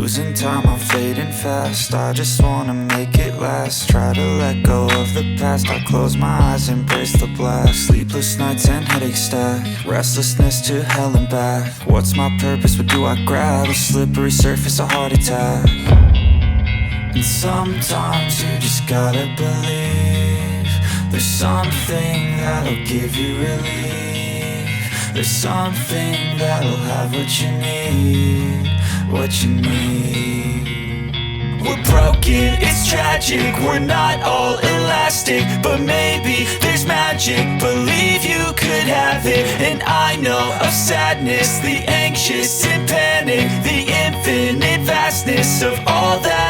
Losing time, I'm fading fast. I just wanna make it last. Try to let go of the past. I close my eyes, embrace the blast. Sleepless nights and headaches stack. Restlessness to hell and back. What's my purpose? What do I grab? A slippery surface, a heart attack. And sometimes you just gotta believe there's something that'll give you relief. There's something that'll have what you need. What you need. We're broken, it's tragic. We're not all elastic, but maybe there's magic. Believe you could have it. And I know of sadness, the anxious and panic, the infinite vastness of all that